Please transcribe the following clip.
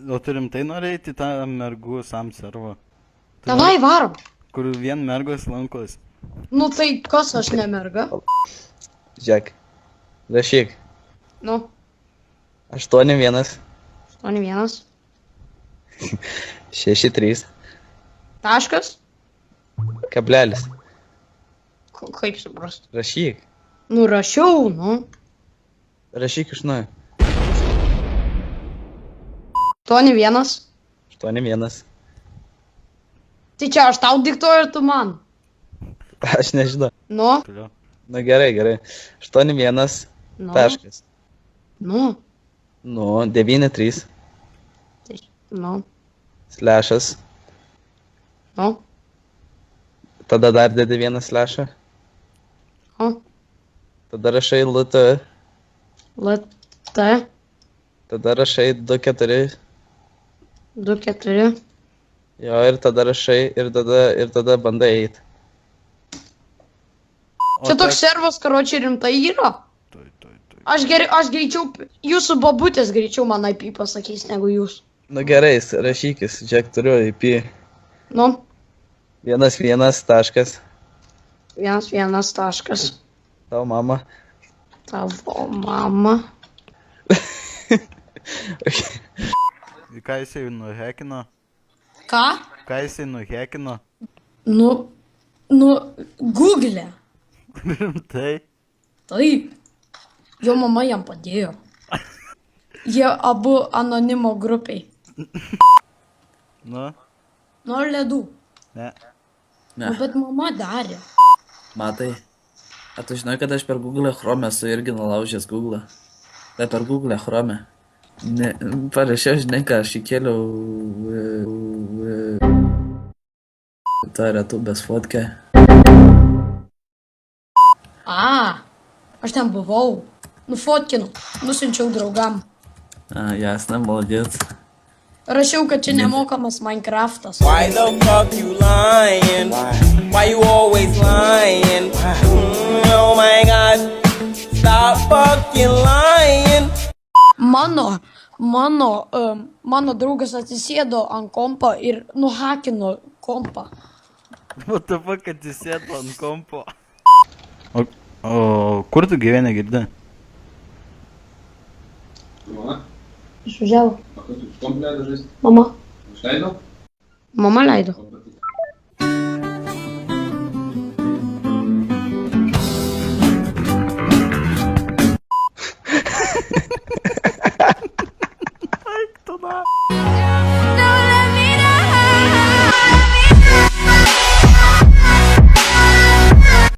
O tu rimtai nori eiti į tą mergų sam servą? Davai varom. Kur vien mergos lankos. Nu tai kas aš ne merga? Žiūrėk. Rašyk. Nu, 81 81. 63 Taškas? kablelis. Kaip suprast? Rašyk. Nu rašiau, nu. Rašyk iš naujo. 81. 81. Tai čia aš tau diktuoju ir tu man. Aš nežinau. Nu, Toliau. Na gerai, gerai. 81 nu. taškas. Nu, Nu, 93 tai, nu, slešas. nu, Tada dar dedi vieną slešą. nu. Tada rašai LT. LT, Tada rašai 24. 24. Jo, ir tada rašai ir tada bandai eiti. Čia toks servas, karočiui, rimtai yra. Tuoj. Aš greičiau, jūsų babutės greičiau man IP pasakys negu jūs. Nu gerai, rašykis. Žiūrėk, turiu IP. Nu, 11 taškas. 11 taškas. Tau mama. Tavo mama. Ką jisai nuhekino? Ką? Ką jisai nuhekino? Nu, Google. Rimtai? Taip. Jo mama jam padėjo. Jie abu anonimo grupiai. Nu? Nori ledų. Ne. Nu, bet mama darė. Matai, a tu žinai, kad aš per Google Chrome esu irgi nulaužęs Google. Bet per Google Chrome. Ne, parašiau, žinai, ką aš įkėliau tą retubės fotkę. Aš ten buvau. Nufotkinu. Nusinčiau draugam. A, jasna, молодец. Rašiau, kad čia nemokamas Minecraftas. Why the fuck you lying? Why you always lying? Oh my god. Stop fucking lying. Mano draugas atsisėdo ant kompo ir nuhakino kompą. What the fuck, atsisėdo ant kompo. O kur tu gyveni, girdi? Mama? Išvažiavo. O kas tu su kompu leido žaisti? Mama. Išleido? Mama leido. O pati? Eik tu na.